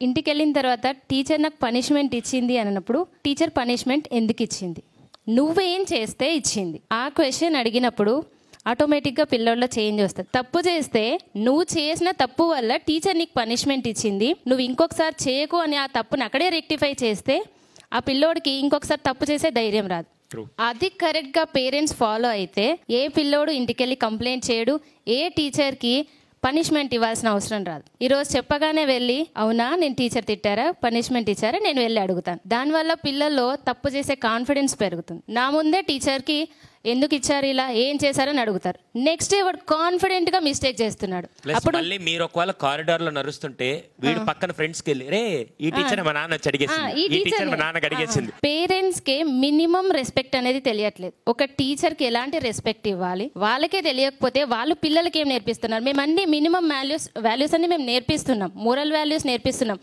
ఇంటికి వెళ్ళిన తర్వాత టీచర్ నాకు పనిష్మెంట్ ఇచ్చింది అన్నప్పుడు టీచర్ పనిష్మెంట్ ఎందుకు ఇచ్చింది, నువ్వేం చేస్తే ఇచ్చింది, ఆ క్వశ్చన్ అడిగినప్పుడు ఆటోమేటిక్గా పిల్లోళ్ళలో చేంజ్ వస్తుంది. తప్పు చేస్తే నువ్వు చేసిన తప్పు వల్ల టీచర్ నీకు పనిష్మెంట్ ఇచ్చింది, నువ్వు ఇంకొకసారి చేయకు అని ఆ తప్పుని అక్కడే రెక్టిఫై చేస్తే ఆ పిల్లోడికి ఇంకొకసారి తప్పు చేసే ధైర్యం రాదు. అది కరెక్ట్గా పేరెంట్స్ ఫాలో అయితే ఏ పిల్లోడు ఇంటికెళ్ళి కంప్లైంట్ చేయడు, ఏ టీచర్కి పనిష్మెంట్ ఇవ్వాల్సిన అవసరం రాదు. ఈరోజు చెప్పగానే వెళ్ళి అవునా నేను టీచర్ తిట్టారా పనిష్మెంట్ ఇచ్చారా నేను వెళ్ళి అడుగుతాను. దానివల్ల పిల్లల్లో తప్పు చేసే కాన్ఫిడెన్స్ పెరుగుతుంది. నా ముందే టీచర్కి ఎందుకు ఇచ్చారు ఇలా ఏం చేశారని అడుగుతారు. నెక్స్ట్ డే వాడు కాన్ఫిడెంట్ గా మిస్టేక్ చేస్తున్నాడు. అప్పుడు మళ్ళీ మీరు ఒకవేళ కారిడార్ లో నడుస్తుంటే వీడు పక్కన ఫ్రెండ్స్ కి వెళ్ళి రే ఈ టీచర్ మా నాన్న అడిగేసింది, ఈ టీచర్ మా నాన్నకి అడిగేసింది. పేరెంట్స్ కి మినిమం రెస్పెక్ట్ అనేది తెలియట్లేదు. ఒక టీచర్ కి ఎలాంటి రెస్పెక్ట్ ఇవ్వాలి వాళ్ళకే తెలియకపోతే వాళ్ళు పిల్లలకి ఏం నేర్పిస్తున్నారు. మేము అన్ని మినిమం వాల్యూస్ అన్ని మేము నేర్పిస్తున్నాం, మోరల్ వాల్యూస్ నేర్పిస్తున్నాం.